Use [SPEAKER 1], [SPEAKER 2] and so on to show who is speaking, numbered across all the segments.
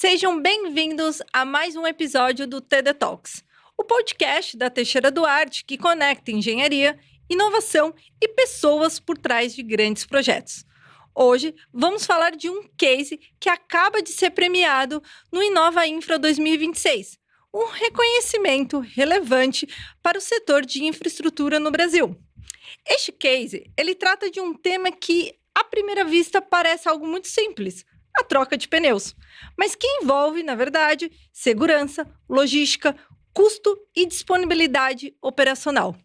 [SPEAKER 1] Sejam bem-vindos a mais um episódio do TD Talks, o podcast da Teixeira Duarte que conecta engenharia, inovação e pessoas por trás de grandes projetos. Hoje vamos falar de um case que acaba de ser premiado no Inova Infra 2026, um reconhecimento relevante para o setor de infraestrutura no Brasil. Este case, ele trata de um tema que, à primeira vista, parece algo muito simples, a troca de pneus, mas que envolve, na verdade, segurança, logística, custo e disponibilidade operacional.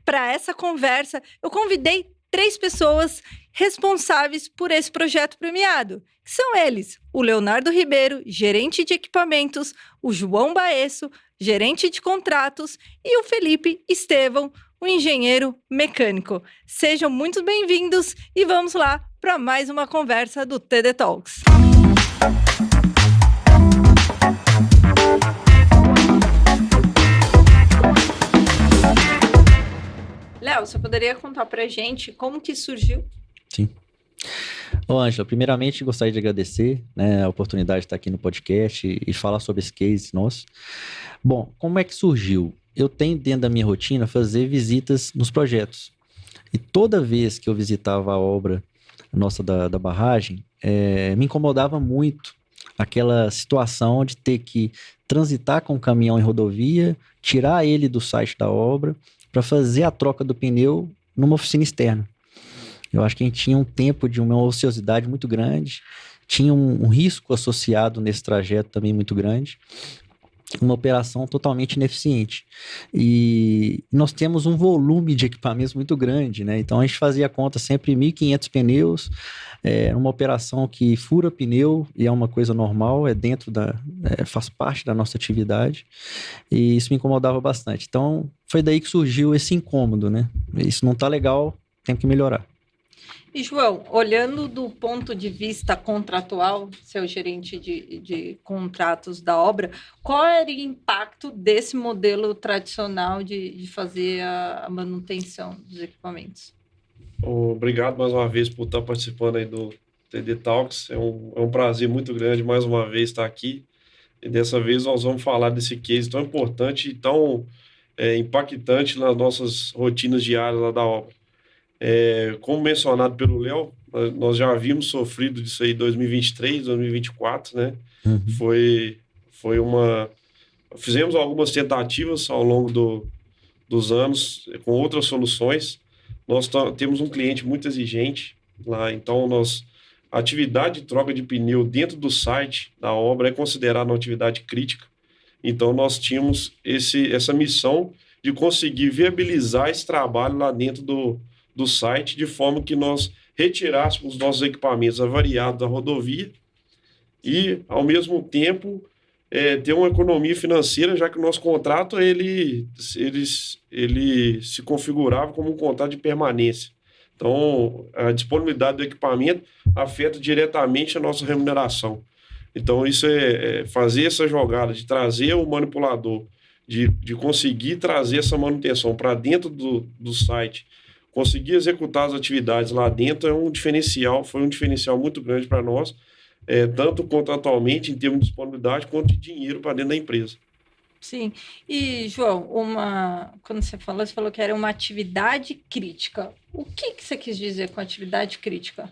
[SPEAKER 1] Para essa conversa, eu convidei 3 pessoas responsáveis por esse projeto premiado, que são eles, o Leonardo Ribeiro, gerente de equipamentos, o João Baesso, gerente de contratos, e o Felipe Estevão, o engenheiro mecânico. Sejam muito bem-vindos e vamos lá para mais uma conversa do TD Talks. Léo, você poderia contar para a gente como que surgiu?
[SPEAKER 2] Sim. Ô, Ângela, primeiramente gostaria de agradecer, a oportunidade de estar aqui no podcast e falar sobre esse case nosso. Bom, como é que surgiu? Eu tenho dentro da minha rotina fazer visitas nos projetos. E toda vez que eu visitava a obra nossa da barragem, me incomodava muito aquela situação de ter que transitar com o caminhão em rodovia, tirar ele do site da obra para fazer a troca do pneu numa oficina externa. Eu acho que a gente tinha um tempo de uma ociosidade muito grande, tinha um risco associado nesse trajeto também muito grande, uma operação totalmente ineficiente. E nós temos um volume de equipamentos muito grande, né? Então a gente fazia a conta sempre 1.500 pneus, uma operação que fura pneu e é uma coisa normal, faz parte da nossa atividade, e isso me incomodava bastante. Então foi daí que surgiu esse incômodo, né? Isso não está legal, tem que melhorar.
[SPEAKER 1] E, João, olhando do ponto de vista contratual, seu gerente de contratos da obra, qual era o impacto desse modelo tradicional de fazer a manutenção dos equipamentos?
[SPEAKER 3] Obrigado mais uma vez por estar participando aí do TD Talks. É um prazer muito grande mais uma vez estar aqui. E dessa vez nós vamos falar desse case tão importante e tão impactante nas nossas rotinas diárias lá da obra. Como mencionado pelo Léo, nós já havíamos sofrido disso aí em 2023, 2024, né? Fizemos algumas tentativas ao longo dos anos com outras soluções. Nós temos um cliente muito exigente lá, então a atividade de troca de pneu dentro do site da obra é considerada uma atividade crítica. Então nós tínhamos essa missão de conseguir viabilizar esse trabalho lá dentro do site, de forma que nós retirássemos os nossos equipamentos avariados da rodovia e, ao mesmo tempo, ter uma economia financeira, já que o nosso contrato ele se configurava como um contrato de permanência. Então, a disponibilidade do equipamento afeta diretamente a nossa remuneração. Então, isso fazer essa jogada de trazer o manipulador, de conseguir trazer essa manutenção para dentro do site, conseguir executar as atividades lá dentro foi um diferencial muito grande para nós, tanto contratualmente, em termos de disponibilidade, quanto de dinheiro para dentro da empresa.
[SPEAKER 1] Sim. E, João, quando você falou que era uma atividade crítica. O que você quis dizer com atividade crítica?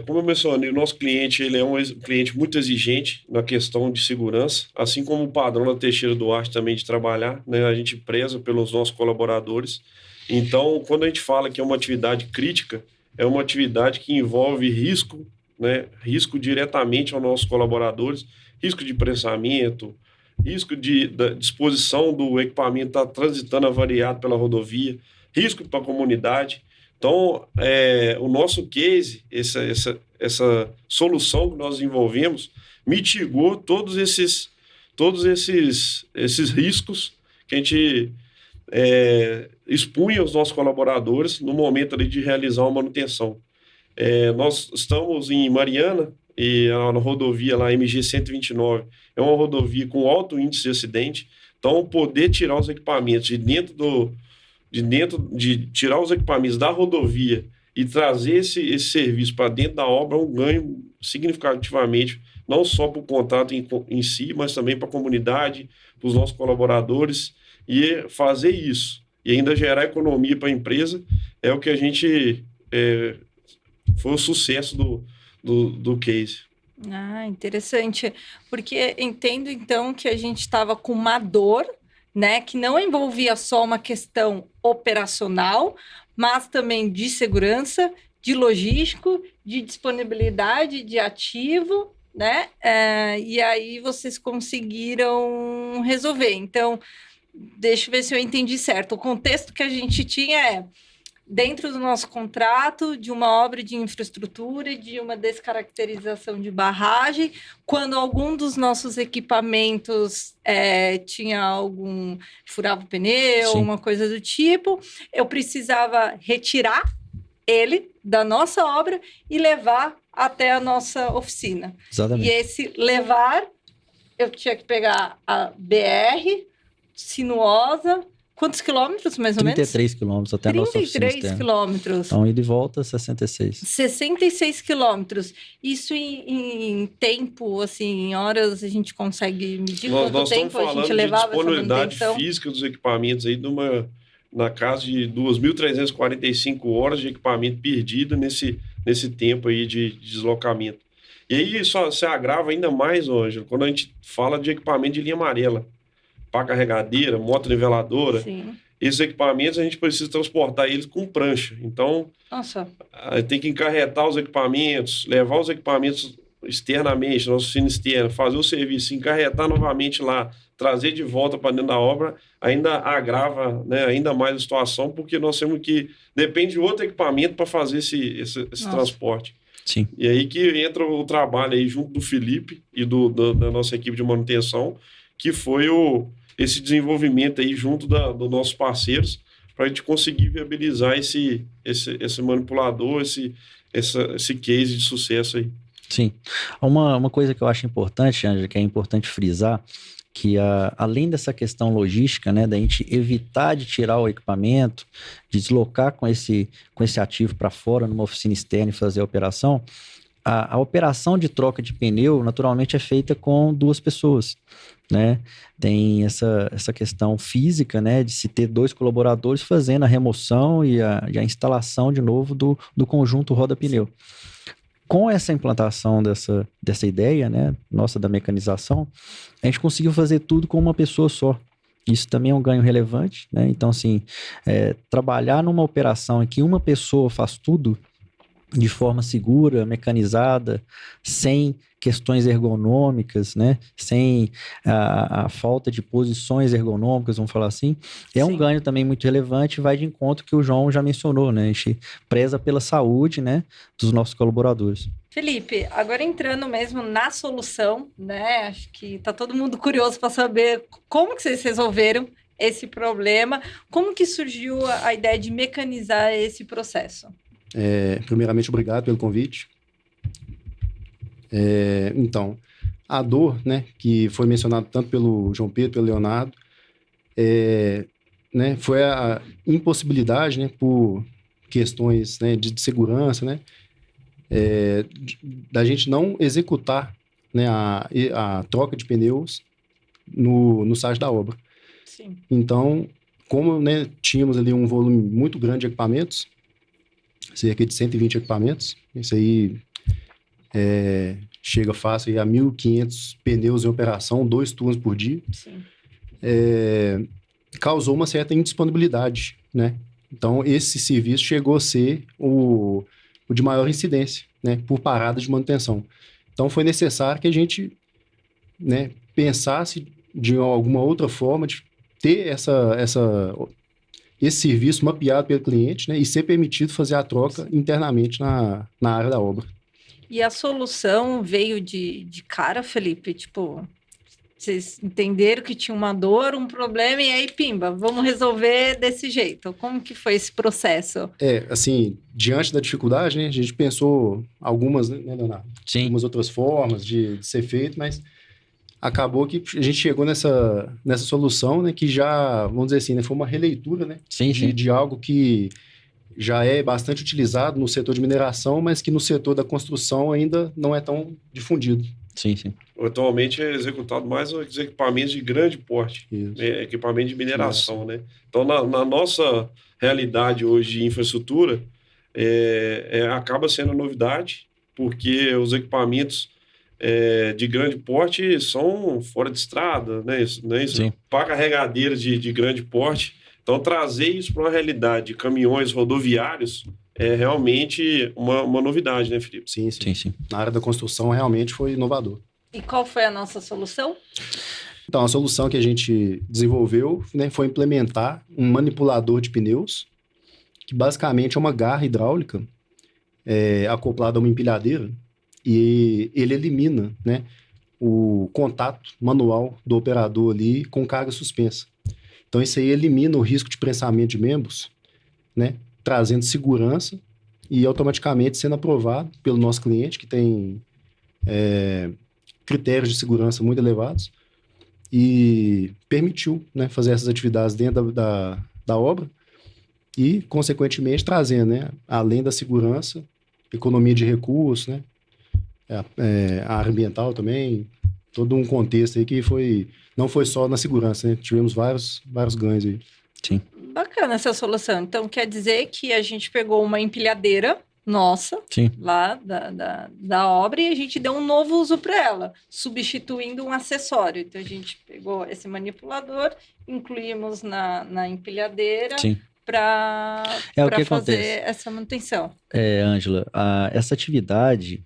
[SPEAKER 3] Como eu mencionei, o nosso cliente ele é um cliente muito exigente na questão de segurança, assim como o padrão da Teixeira Duarte também de trabalhar, né? A gente preza pelos nossos colaboradores. Então, quando a gente fala que é uma atividade crítica, é uma atividade que envolve risco, né? Risco diretamente aos nossos colaboradores, risco de prensamento, risco da disposição do equipamento estar transitando avariado pela rodovia, risco para a comunidade. Então, o nosso case, essa solução que nós desenvolvemos, mitigou todos esses riscos que a gente expunha aos nossos colaboradores no momento ali de realizar uma manutenção. Nós estamos em Mariana, e na rodovia lá, MG 129, é uma rodovia com alto índice de acidente. Então, poder tirar os equipamentos de tirar os equipamentos da rodovia e trazer esse serviço para dentro da obra é um ganho significativamente não só para o contrato em si, mas também para a comunidade, para os nossos colaboradores, e fazer isso, e ainda gerar economia para a empresa, é o que a gente... foi o sucesso do case.
[SPEAKER 1] Ah, interessante. Porque entendo, então, que a gente estava com uma dor, né, que não envolvia só uma questão operacional, mas também de segurança, de logístico, de disponibilidade de ativo, né? E aí vocês conseguiram resolver. Então, deixa eu ver se eu entendi certo. O contexto que a gente tinha é dentro do nosso contrato, de uma obra de infraestrutura e de uma descaracterização de barragem, quando algum dos nossos equipamentos tinha algum... furava o pneu,
[SPEAKER 2] Sim.
[SPEAKER 1] uma coisa do tipo, eu precisava retirar ele da nossa obra e levar até a nossa oficina.
[SPEAKER 2] Exatamente.
[SPEAKER 1] E esse levar, eu tinha que pegar a BR, sinuosa. Quantos quilômetros, mais ou menos?
[SPEAKER 2] 33 quilômetros até a nossa oficina
[SPEAKER 1] 33
[SPEAKER 2] externa.
[SPEAKER 1] quilômetros.
[SPEAKER 2] Então, ida e volta, 66.
[SPEAKER 1] 66 quilômetros. Isso em tempo, assim, em horas, a gente consegue medir quanto tempo a gente levava essa
[SPEAKER 3] disponibilidade
[SPEAKER 1] manutenção?
[SPEAKER 3] física dos equipamentos aí na casa de 2.345 horas de equipamento perdido nesse tempo aí de deslocamento. E aí só se agrava ainda mais, Ângelo, quando a gente fala de equipamento de linha amarela. Pá carregadeira, moto niveladora.
[SPEAKER 1] Sim.
[SPEAKER 3] Esses equipamentos a gente precisa transportar eles com prancha. Então,
[SPEAKER 1] Nossa.
[SPEAKER 3] tem que encarretar os equipamentos, levar os equipamentos externamente, na oficina externa, fazer o serviço, encarretar novamente lá, trazer de volta para dentro da obra, ainda agrava, né, ainda mais a situação, porque nós temos que... Depende de outro equipamento para fazer esse transporte.
[SPEAKER 2] Sim.
[SPEAKER 3] E aí que entra o trabalho aí junto do Felipe e da nossa equipe de manutenção, que foi esse desenvolvimento aí junto dos nossos parceiros, para a gente conseguir viabilizar esse manipulador, esse case de sucesso aí.
[SPEAKER 2] Sim. Uma coisa que eu acho importante, Ângela, que é importante frisar, que além dessa questão logística, né, da gente evitar de tirar o equipamento, de deslocar com esse ativo para fora, numa oficina externa e fazer a operação, a operação de troca de pneu, naturalmente, é feita com 2 pessoas, né? Tem essa questão física, né, de se ter 2 colaboradores fazendo a remoção e a instalação de novo do conjunto roda-pneu. Com essa implantação dessa ideia, né, nossa da mecanização, a gente conseguiu fazer tudo com uma pessoa só. Isso também é um ganho relevante, né? Então, assim, trabalhar numa operação em que uma pessoa faz tudo de forma segura, mecanizada, sem questões ergonômicas, né? Sem a falta de posições ergonômicas, vamos falar assim, é um ganho também muito relevante, vai de encontro que o João já mencionou, né? A gente preza pela saúde, né, dos nossos colaboradores.
[SPEAKER 1] Felipe, agora entrando mesmo na solução, né? Acho que tá todo mundo curioso para saber como que vocês resolveram esse problema, como que surgiu a ideia de mecanizar esse processo?
[SPEAKER 4] Primeiramente, obrigado pelo convite. Então, a dor, né, que foi mencionada tanto pelo João Pedro, pelo Leonardo, né, foi a impossibilidade, né, por questões, né, de segurança, né, da gente não executar, né, a troca de pneus no site da obra.
[SPEAKER 1] Sim.
[SPEAKER 4] Então, como, né, tínhamos ali um volume muito grande de equipamentos, cerca de 120 equipamentos, isso aí chega fácil aí a 1.500 pneus em operação, 2 turnos por dia.
[SPEAKER 1] Sim.
[SPEAKER 4] Causou uma certa indisponibilidade, né? Então, esse serviço chegou a ser o de maior incidência, né? Por parada de manutenção. Então, foi necessário que a gente, né, pensasse de alguma outra forma de ter esse serviço mapeado pelo cliente, né, e ser permitido fazer a troca internamente na área da obra.
[SPEAKER 1] E a solução veio de cara, Felipe? Tipo, vocês entenderam que tinha uma dor, um problema, e aí, pimba, vamos resolver desse jeito. Como que foi esse processo?
[SPEAKER 4] Assim, diante da dificuldade, né, a gente pensou algumas, né, Leonardo?
[SPEAKER 2] Sim.
[SPEAKER 4] Algumas outras formas de ser feito, mas acabou que a gente chegou nessa solução, né, que já, vamos dizer assim, né, foi uma releitura, né,
[SPEAKER 2] Sim.
[SPEAKER 4] de algo que já é bastante utilizado no setor de mineração, mas que no setor da construção ainda não é tão difundido.
[SPEAKER 2] Sim, sim.
[SPEAKER 3] Atualmente é executado mais os equipamentos de grande porte,
[SPEAKER 4] Isso.
[SPEAKER 3] equipamento de mineração, né? Então, na nossa realidade hoje de infraestrutura, acaba sendo novidade, porque os equipamentos de grande porte são fora de estrada, né? Isso,
[SPEAKER 2] Sim.
[SPEAKER 3] para carregadeiras de grande porte. Então, trazer isso para uma realidade de caminhões rodoviários é realmente uma novidade, né, Felipe?
[SPEAKER 4] Sim, sim.
[SPEAKER 2] Sim, sim.
[SPEAKER 4] Na área da construção, realmente foi inovador.
[SPEAKER 1] E qual foi a nossa solução?
[SPEAKER 4] Então, a solução que a gente desenvolveu, né, foi implementar um manipulador de pneus, que basicamente é uma garra hidráulica acoplada a uma empilhadeira, e ele elimina, né, o contato manual do operador ali com carga suspensa. Então, isso aí elimina o risco de prensamento de membros, né, trazendo segurança e automaticamente sendo aprovado pelo nosso cliente, que tem critérios de segurança muito elevados, e permitiu, né, fazer essas atividades dentro da obra e, consequentemente, trazendo, né, além da segurança, economia de recursos, né, a área ambiental também, todo um contexto aí que não foi só na segurança, né, tivemos vários ganhos aí.
[SPEAKER 2] Sim.
[SPEAKER 1] Bacana essa solução. Então, quer dizer que a gente pegou uma empilhadeira nossa,
[SPEAKER 2] Sim.
[SPEAKER 1] lá da obra, e a gente deu um novo uso para ela, substituindo um acessório. Então, a gente pegou esse manipulador, incluímos na empilhadeira
[SPEAKER 2] Sim.
[SPEAKER 1] para
[SPEAKER 2] É o que
[SPEAKER 1] fazer
[SPEAKER 2] acontece.
[SPEAKER 1] essa manutenção.
[SPEAKER 2] Ângela, essa atividade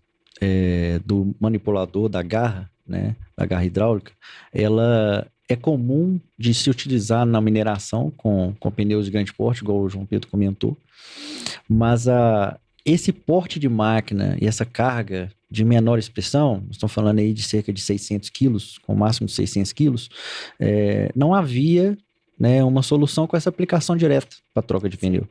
[SPEAKER 2] do manipulador da garra, né, da garra hidráulica, ela é comum de se utilizar na mineração com pneus de grande porte, igual o João Pedro comentou, mas esse porte de máquina e essa carga de menor expressão, estamos falando aí de cerca de 600 quilos, com o máximo de 600 quilos, não havia, né, uma solução com essa aplicação direta para troca de pneu.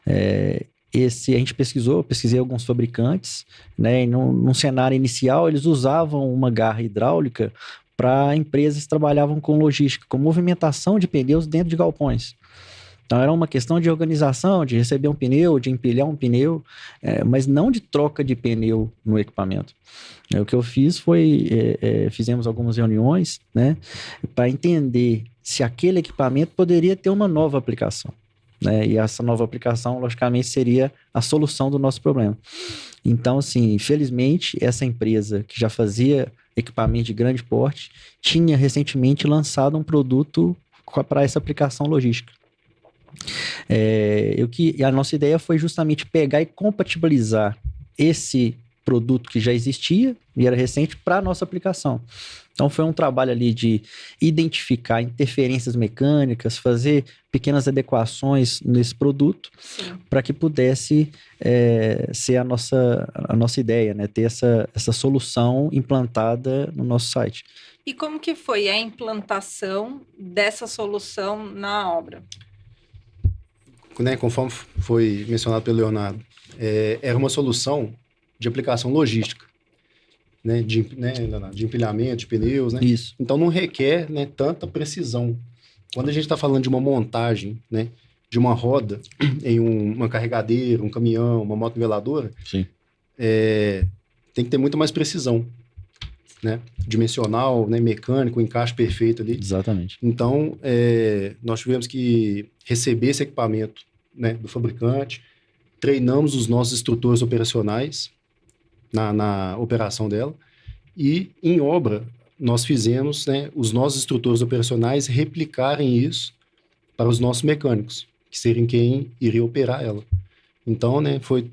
[SPEAKER 2] A gente pesquisei alguns fabricantes, né, e num cenário inicial eles usavam uma garra hidráulica para empresas que trabalhavam com logística, com movimentação de pneus dentro de galpões. Então era uma questão de organização, de receber um pneu, de empilhar um pneu, mas não de troca de pneu no equipamento. O que eu fiz foi, fizemos algumas reuniões, né, para entender se aquele equipamento poderia ter uma nova aplicação. Né? E essa nova aplicação, logicamente, seria a solução do nosso problema. Então, assim, felizmente, essa empresa que já fazia equipamento de grande porte tinha recentemente lançado um produto para essa aplicação logística. A nossa ideia foi justamente pegar e compatibilizar esse produto que já existia e era recente para a nossa aplicação. Então foi um trabalho ali de identificar interferências mecânicas, fazer pequenas adequações nesse produto para que pudesse ser a nossa ideia, né? Ter essa solução implantada no nosso site.
[SPEAKER 1] E como que foi a implantação dessa solução na obra?
[SPEAKER 4] Né, conforme foi mencionado pelo Leonardo, era uma solução de aplicação logística, né, de empilhamento de pneus, né?
[SPEAKER 2] Isso.
[SPEAKER 4] Então não requer, né, tanta precisão. Quando a gente está falando de uma montagem, né, de uma roda em uma carregadeira, um caminhão, uma moto-niveladora,
[SPEAKER 2] sim,
[SPEAKER 4] tem que ter muito mais precisão, né, dimensional, né, mecânico, o encaixe perfeito ali.
[SPEAKER 2] Exatamente.
[SPEAKER 4] Então, nós tivemos que receber esse equipamento, né, do fabricante, treinamos os nossos instrutores operacionais na operação dela, e em obra nós fizemos, né, os nossos instrutores operacionais replicarem isso para os nossos mecânicos, que seriam quem iria operar ela. Então, né, foi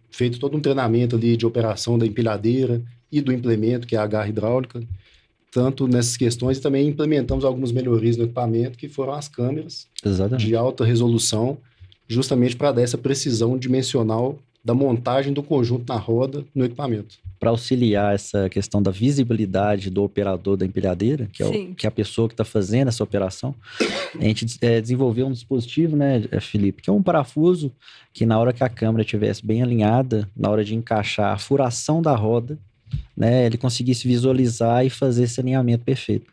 [SPEAKER 4] feito todo um treinamento ali de operação da empilhadeira e do implemento, que é a garra hidráulica, tanto nessas questões, e também implementamos algumas melhorias no equipamento, que foram as câmeras
[SPEAKER 2] exatamente,
[SPEAKER 4] de alta resolução, justamente para dar essa precisão dimensional da montagem do conjunto na roda no equipamento.
[SPEAKER 2] Para auxiliar essa questão da visibilidade do operador da empilhadeira, que é a pessoa que está fazendo essa operação, a gente desenvolveu um dispositivo, né, Felipe, que é um parafuso que na hora que a câmera estivesse bem alinhada, na hora de encaixar a furação da roda, né, ele conseguisse visualizar e fazer esse alinhamento perfeito.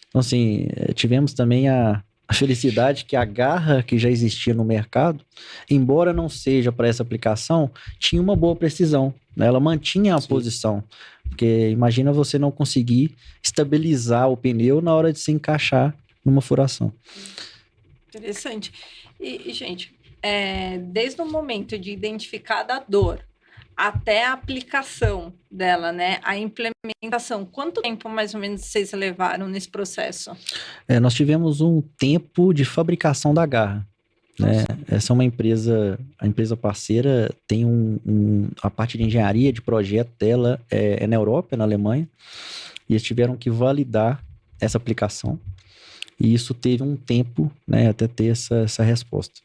[SPEAKER 2] Então, assim, tivemos também a felicidade que a garra que já existia no mercado, embora não seja para essa aplicação, tinha uma boa precisão. né? Ela mantinha a posição. Porque imagina você não conseguir estabilizar o pneu na hora de se encaixar numa furação.
[SPEAKER 1] Interessante. Gente, desde o momento de identificar a dor até a aplicação dela, né? A implementação, quanto tempo mais ou menos vocês levaram nesse processo?
[SPEAKER 2] Nós tivemos um tempo de fabricação da garra. Né? Essa é uma empresa, a empresa parceira tem a parte de engenharia, de projeto dela é na Europa, na Alemanha, e eles tiveram que validar essa aplicação, e isso teve um tempo, né, até ter essa resposta.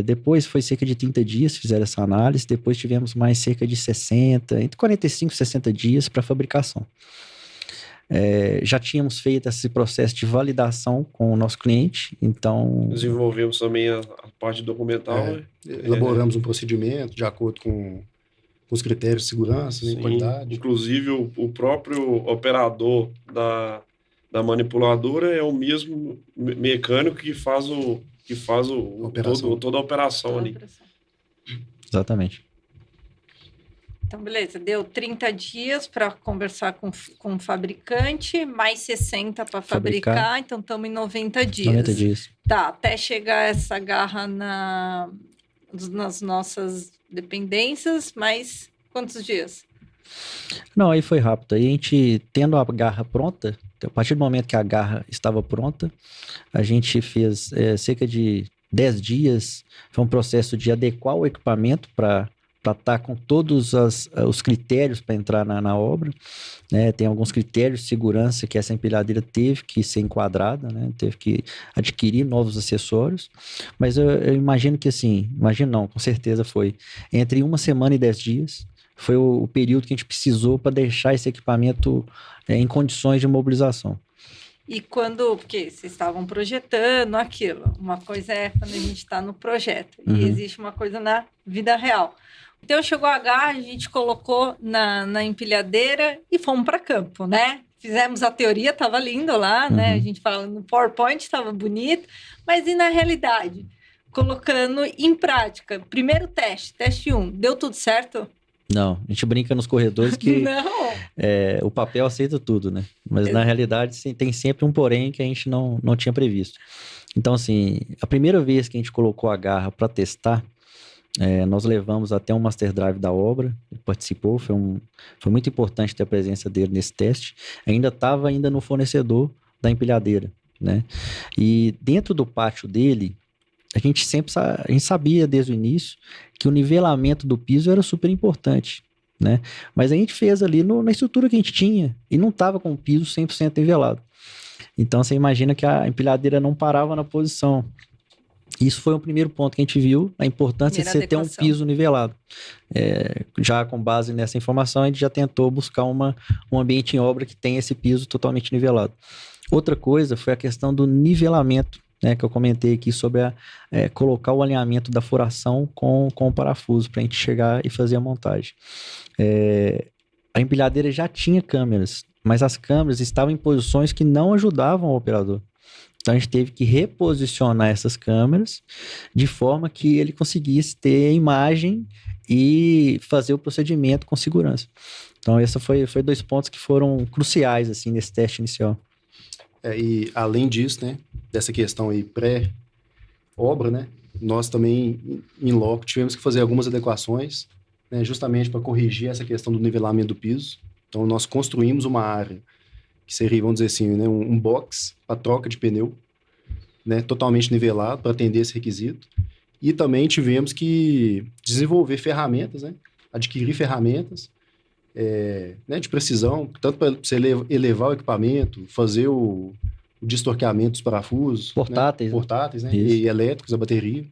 [SPEAKER 2] Depois foi cerca de 30 dias, fizeram essa análise, depois tivemos mais cerca de 60, entre 45 e 60 dias para fabricação. Já tínhamos feito esse processo de validação com o nosso cliente, então...
[SPEAKER 3] Desenvolvemos também a parte documental. Né?
[SPEAKER 4] Elaboramos um procedimento de acordo com os critérios de segurança, e qualidade.
[SPEAKER 3] Inclusive, o próprio operador da manipuladora é o mesmo mecânico que faz toda a operação ali.
[SPEAKER 2] Exatamente.
[SPEAKER 1] Então, beleza. Deu 30 dias para conversar com o fabricante, mais 60 para fabricar. Então, estamos em 90 dias.
[SPEAKER 2] 90 dias.
[SPEAKER 1] Tá, até chegar essa garra nas nossas dependências, mais quantos dias?
[SPEAKER 2] Não, aí foi rápido. Aí a gente, tendo a garra pronta, a partir do momento que a garra estava pronta, a gente fez cerca de 10 dias. Foi um processo de adequar o equipamento para estar com todos os critérios para entrar na obra, né? Tem alguns critérios de segurança que essa empilhadeira teve que ser enquadrada, né? Teve que adquirir novos acessórios, mas eu imagino que assim, com certeza foi entre 1 semana e 10 dias, foi o período que a gente precisou para deixar esse equipamento em condições de mobilização.
[SPEAKER 1] E porque vocês estavam projetando aquilo, uma coisa é quando a gente está no projeto, e existe uma coisa na vida real. Então, chegou a garra, a gente colocou na empilhadeira e fomos para campo, né? Fizemos a teoria, estava lindo lá, né? A gente fala no PowerPoint, estava bonito, mas e na realidade? Colocando em prática. Primeiro teste 1, deu tudo certo?
[SPEAKER 2] Não, a gente brinca nos corredores que o papel aceita tudo, né? Mas na realidade tem sempre um porém que a gente não tinha previsto. Então, assim, a primeira vez que a gente colocou a garra para testar, nós levamos até um Master Drive da obra, ele participou, foi muito importante ter a presença dele nesse teste. Ainda estava no fornecedor da empilhadeira, né? E dentro do pátio dele, a gente sabia desde o início que o nivelamento do piso era super importante, né? Mas a gente fez ali na estrutura que a gente tinha e não estava com o piso 100% nivelado. Então você imagina que a empilhadeira não parava na posição. Isso foi o primeiro ponto que a gente viu, a importância de você ter um piso nivelado. Já com base nessa informação, a gente já tentou buscar um ambiente em obra que tenha esse piso totalmente nivelado. Outra coisa foi a questão do nivelamento, né, que eu comentei aqui sobre colocar o alinhamento da furação com o parafuso, para a gente chegar e fazer a montagem. A empilhadeira já tinha câmeras, mas as câmeras estavam em posições que não ajudavam o operador. Então, a gente teve que reposicionar essas câmeras de forma que ele conseguisse ter imagem e fazer o procedimento com segurança. Então, esses foi 2 pontos que foram cruciais assim, nesse teste inicial.
[SPEAKER 4] E além disso, né, dessa questão aí pré-obra, né, nós também, em loco, tivemos que fazer algumas adequações, né, justamente para corrigir essa questão do nivelamento do piso. Então, nós construímos uma área que seria, vamos dizer assim, né, um box para troca de pneu, né, totalmente nivelado para atender esse requisito. E também tivemos que desenvolver ferramentas, né, adquirir ferramentas né, de precisão, tanto para você elevar o equipamento, fazer o destorqueamento dos parafusos.
[SPEAKER 2] Portáteis.
[SPEAKER 4] Né, portáteis, né, e elétricos, a bateria.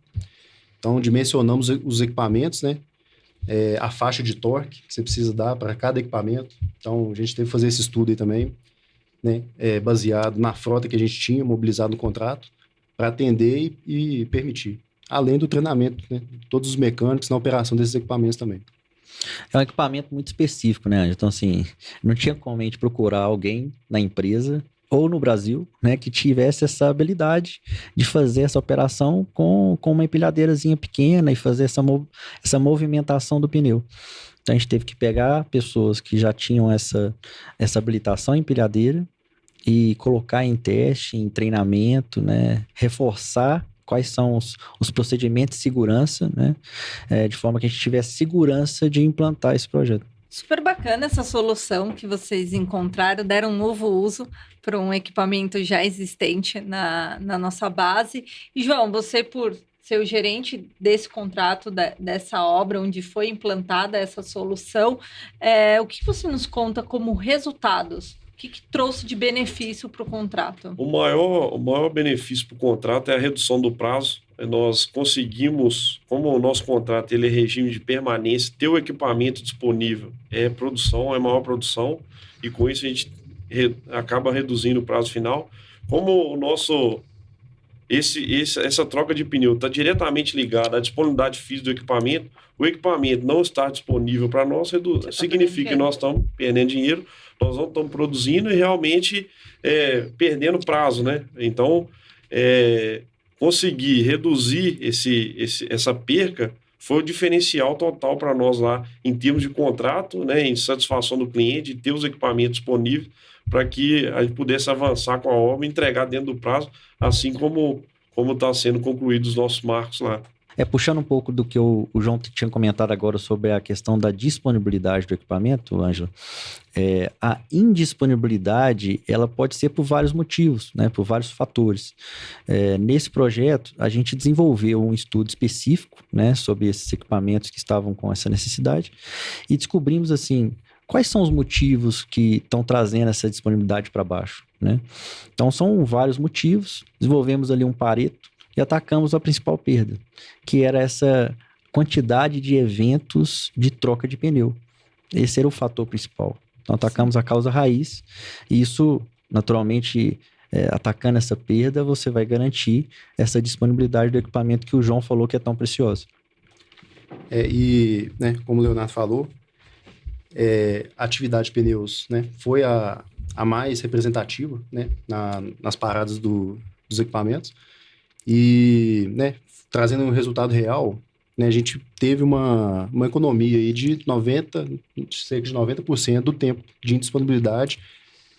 [SPEAKER 4] Então, dimensionamos os equipamentos, né, a faixa de torque que você precisa dar para cada equipamento. Então, a gente teve que fazer esse estudo aí também, né, baseado na frota que a gente tinha mobilizado no contrato, para atender e permitir. Além do treinamento, né, de todos os mecânicos na operação desses equipamentos também.
[SPEAKER 2] É um equipamento muito específico, né, Ângelo? Então, assim, não tinha como a gente procurar alguém na empresa ou no Brasil, né, que tivesse essa habilidade de fazer essa operação com uma empilhadeirazinha pequena e fazer essa movimentação do pneu. Então a gente teve que pegar pessoas que já tinham essa habilitação em empilhadeira e colocar em teste, em treinamento, né? Reforçar quais são os procedimentos de segurança, né? De forma que a gente tivesse segurança de implantar esse projeto.
[SPEAKER 1] Super bacana essa solução que vocês encontraram, deram um novo uso para um equipamento já existente na nossa base. E, João, você, por ser o gerente desse contrato, dessa obra onde foi implantada essa solução, o que você nos conta como resultados? O que trouxe de benefício para o contrato?
[SPEAKER 3] O maior benefício para o contrato é a redução do prazo. Nós conseguimos, como o nosso contrato ele é regime de permanência, ter o equipamento disponível é produção, é maior produção, e com isso a gente acaba reduzindo o prazo final. Como o nosso essa troca de pneu está diretamente ligada à disponibilidade física do equipamento, o equipamento não estar disponível para nós significa que nós estamos perdendo dinheiro, nós não estamos produzindo e realmente perdendo prazo, né? Então, conseguir reduzir essa perca foi o diferencial total para nós lá, em termos de contrato, né, em satisfação do cliente, ter os equipamentos disponíveis para que a gente pudesse avançar com a obra e entregar dentro do prazo, assim como está sendo concluídos os nossos marcos lá.
[SPEAKER 2] Puxando um pouco do que o João tinha comentado agora sobre a questão da disponibilidade do equipamento, Ângelo, a indisponibilidade, ela pode ser por vários motivos, né, por vários fatores. Nesse projeto, a gente desenvolveu um estudo específico, né, sobre esses equipamentos que estavam com essa necessidade e descobrimos, assim, quais são os motivos que estão trazendo essa disponibilidade para baixo, né? Então, são vários motivos, desenvolvemos ali um Pareto e atacamos a principal perda, que era essa quantidade de eventos de troca de pneu. Esse era o fator principal. Então, atacamos a causa raiz e isso, naturalmente, atacando essa perda, você vai garantir essa disponibilidade do equipamento que o João falou que é tão precioso.
[SPEAKER 4] Né, como o Leonardo falou, a atividade de pneus, né, foi a mais representativa, né, nas paradas dos equipamentos. E, né, trazendo um resultado real, né, a gente teve uma economia aí de cerca de 90% do tempo de indisponibilidade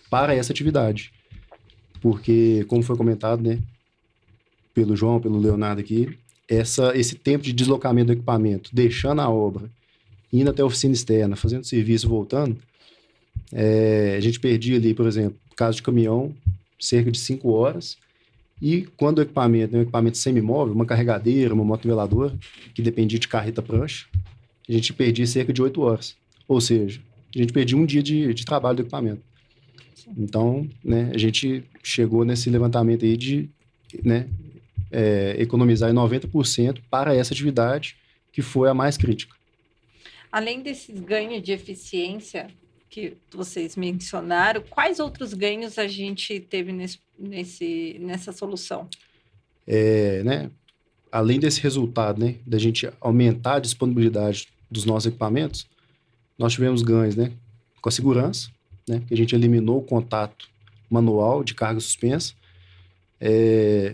[SPEAKER 4] para essa atividade. Porque, como foi comentado, né, pelo João, pelo Leonardo aqui, esse tempo de deslocamento do equipamento, deixando a obra, indo até a oficina externa, fazendo serviço e voltando, a gente perdia ali, por exemplo, caso de caminhão, cerca de 5 horas. E quando o equipamento é um equipamento semimóvel, uma carregadeira, uma motoveladora, que dependia de carreta prancha, a gente perdia cerca de 8 horas. Ou seja, a gente perdia um dia de trabalho do equipamento. Então, né, a gente chegou nesse levantamento aí de, né, economizar em 90% para essa atividade, que foi a mais crítica.
[SPEAKER 1] Além desses ganhos de eficiência que vocês mencionaram, quais outros ganhos a gente teve nessa solução?
[SPEAKER 4] Né, além desse resultado, né, da gente aumentar a disponibilidade dos nossos equipamentos, nós tivemos ganhos, né, com a segurança, né, que a gente eliminou o contato manual de carga suspensa.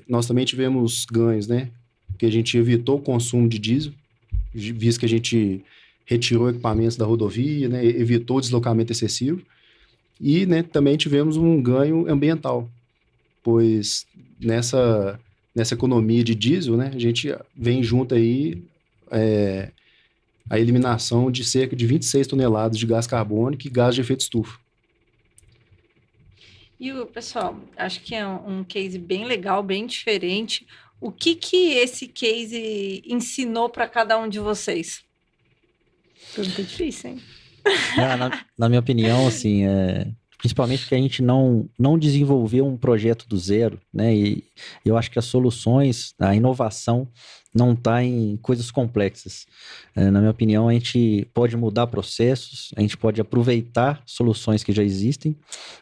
[SPEAKER 4] Nós também tivemos ganhos, né, que a gente evitou o consumo de diesel, visto que a gente retirou equipamentos da rodovia, né, evitou o deslocamento excessivo. E, né, também tivemos um ganho ambiental, pois nessa economia de diesel, né, a gente vem junto aí a eliminação de cerca de 26 toneladas de gás carbônico e gás de efeito estufa.
[SPEAKER 1] E, pessoal, acho que é um case bem legal, bem diferente. O que esse case ensinou para cada um de vocês? Pergunta difícil, hein?
[SPEAKER 2] Na minha opinião, assim, principalmente porque a gente não desenvolveu um projeto do zero, né? E eu acho que as soluções, a inovação não está em coisas complexas. Na minha opinião, a gente pode mudar processos, a gente pode aproveitar soluções que já existem,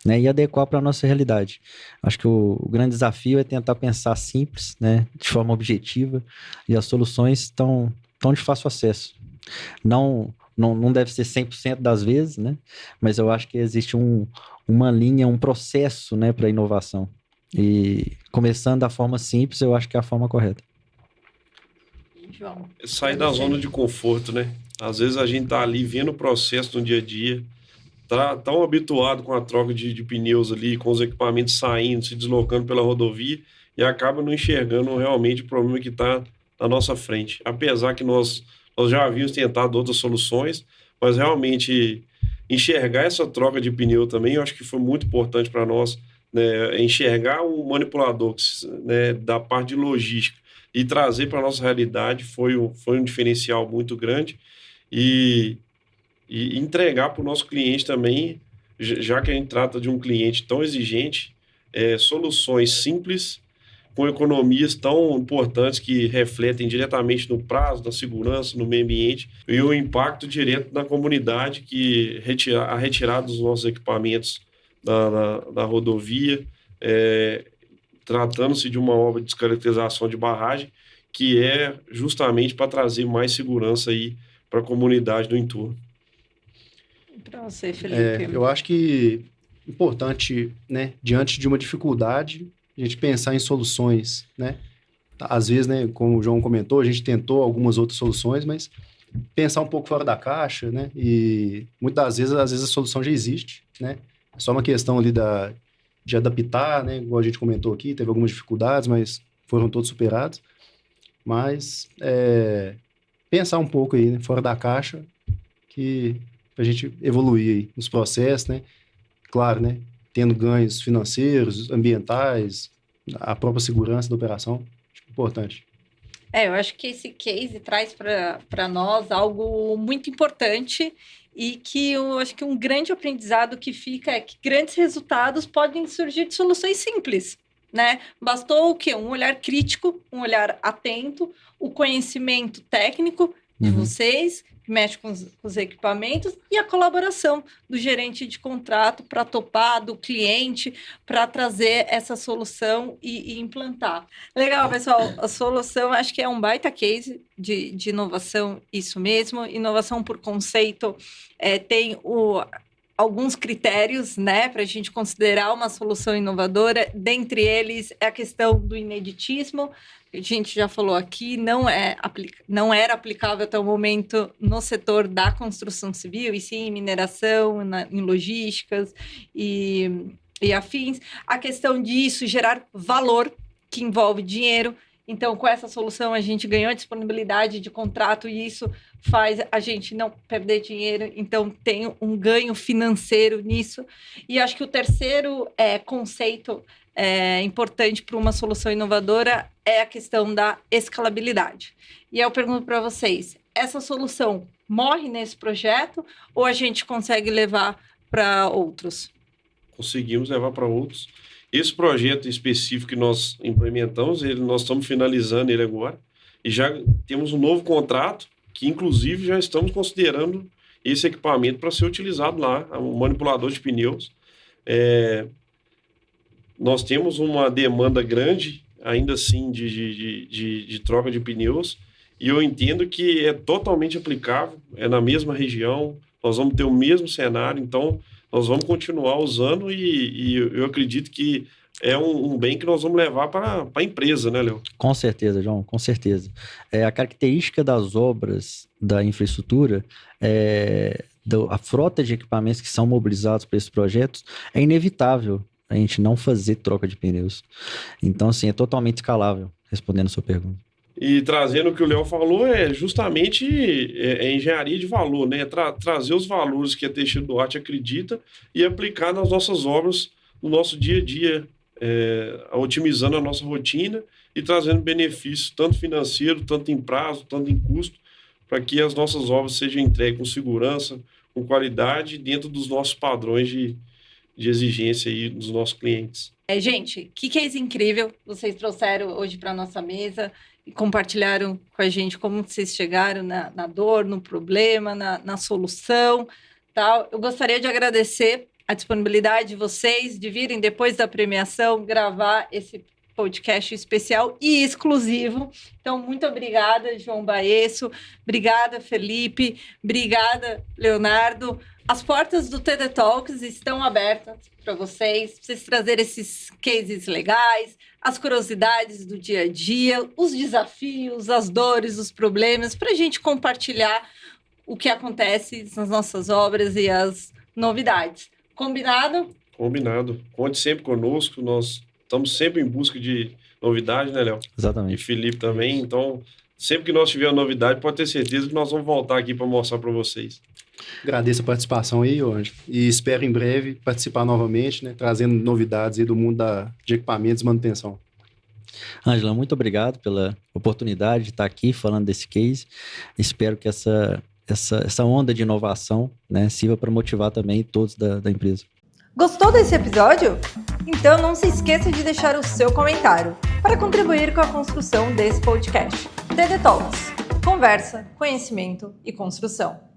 [SPEAKER 2] né, e adequar para a nossa realidade. Acho que o grande desafio é tentar pensar simples, né, de forma objetiva, e as soluções estão de fácil acesso. Não deve ser 100% das vezes, né? Mas eu acho que existe uma linha, um processo, né, para inovação. E começando da forma simples, eu acho que é a forma correta.
[SPEAKER 1] João.
[SPEAKER 3] Sair da zona de conforto, né? Às vezes a gente tá ali vendo o processo no dia a dia, tá tão habituado com a troca de pneus ali, com os equipamentos saindo, se deslocando pela rodovia e acaba não enxergando realmente o problema que está na nossa frente. Apesar que nós já havíamos tentado outras soluções, mas realmente enxergar essa troca de pneu também, eu acho que foi muito importante para nós, né? Enxergar um manipulador, né, da parte de logística e trazer para a nossa realidade foi um diferencial muito grande e entregar para o nosso cliente também, já que a gente trata de um cliente tão exigente, soluções simples, com economias tão importantes que refletem diretamente no prazo, na segurança, no meio ambiente e o impacto direto na comunidade que a retirada dos nossos equipamentos da rodovia, tratando-se de uma obra de descaracterização de barragem, que é justamente para trazer mais segurança aí para a comunidade do entorno.
[SPEAKER 1] Para você, Felipe.
[SPEAKER 4] Eu acho que é importante, né, diante de uma dificuldade, a gente pensar em soluções, né? Às vezes, né, como o João comentou, a gente tentou algumas outras soluções, mas pensar um pouco fora da caixa, né? E muitas vezes, às vezes a solução já existe, né? É só uma questão ali de adaptar, né? Igual a gente comentou aqui, teve algumas dificuldades, mas foram todos superados. Mas pensar um pouco aí, né, fora da caixa, que a gente evoluir aí nos processos, né? Claro, né? Tendo ganhos financeiros, ambientais, a própria segurança da operação, acho importante.
[SPEAKER 1] Eu acho que esse case traz para nós algo muito importante e que eu acho que um grande aprendizado que fica é que grandes resultados podem surgir de soluções simples, né? Bastou o quê? Um olhar crítico, um olhar atento, o conhecimento técnico de vocês, que mexe com os equipamentos, e a colaboração do gerente de contrato para topar, do cliente, para trazer essa solução e implantar. Legal, pessoal. A solução, acho que é um baita case de inovação, isso mesmo. Inovação por conceito tem alguns critérios, né, para a gente considerar uma solução inovadora. Dentre eles, é a questão do ineditismo. A gente já falou aqui, não era aplicável até o momento no setor da construção civil, e sim em mineração, em logísticas e afins. A questão disso gerar valor, que envolve dinheiro. Então, com essa solução, a gente ganhou a disponibilidade de contrato e isso faz a gente não perder dinheiro. Então, tem um ganho financeiro nisso. E acho que o terceiro conceito importante para uma solução inovadora é a questão da escalabilidade. E eu pergunto para vocês, essa solução morre nesse projeto ou a gente consegue levar para outros?
[SPEAKER 3] Conseguimos levar para outros. Esse projeto específico que nós implementamos, nós estamos finalizando ele agora e já temos um novo contrato que, inclusive, já estamos considerando esse equipamento para ser utilizado lá, um manipulador de pneus. Nós temos uma demanda grande, ainda assim, de troca de pneus e eu entendo que é totalmente aplicável, é na mesma região, nós vamos ter o mesmo cenário, então nós vamos continuar usando e eu acredito que é um bem que nós vamos levar para a empresa, né, Léo?
[SPEAKER 2] Com certeza, João, com certeza. A característica das obras da infraestrutura, a frota de equipamentos que são mobilizados para esses projetos, é inevitável a gente não fazer troca de pneus. Então, assim, é totalmente escalável, respondendo a sua pergunta.
[SPEAKER 3] E trazendo o que o Léo falou, justamente engenharia de valor, né? Trazer os valores que a Teixeira Duarte acredita e aplicar nas nossas obras, no nosso dia a dia, otimizando a nossa rotina e trazendo benefícios, tanto financeiro, tanto em prazo, tanto em custo, para que as nossas obras sejam entregues com segurança, com qualidade, dentro dos nossos padrões de exigência aí dos nossos clientes.
[SPEAKER 1] Gente, que case incrível vocês trouxeram hoje para a nossa mesa e compartilharam com a gente como vocês chegaram na dor, no problema, na solução, tal. Eu gostaria de agradecer a disponibilidade de vocês de virem depois da premiação gravar esse podcast especial e exclusivo. Então, muito obrigada, João Baesso. Obrigada, Felipe. Obrigada, Leonardo. As portas do TD Talks estão abertas para vocês trazerem esses cases legais, as curiosidades do dia a dia, os desafios, as dores, os problemas, para a gente compartilhar o que acontece nas nossas obras e as novidades. Combinado?
[SPEAKER 3] Combinado. Conte sempre conosco, nós estamos sempre em busca de novidade, né, Léo?
[SPEAKER 2] Exatamente.
[SPEAKER 3] E Felipe também, então, sempre que nós tivermos novidade, pode ter certeza que nós vamos voltar aqui para mostrar para vocês.
[SPEAKER 4] Agradeço a participação aí, Ângelo, e espero em breve participar novamente, né, trazendo novidades aí do mundo de equipamentos e manutenção.
[SPEAKER 2] Ângela, muito obrigado pela oportunidade de estar aqui falando desse case. Espero que essa onda de inovação, né, sirva para motivar também todos da empresa.
[SPEAKER 1] Gostou desse episódio? Então não se esqueça de deixar o seu comentário para contribuir com a construção desse podcast. TD Talks. Conversa, conhecimento e construção.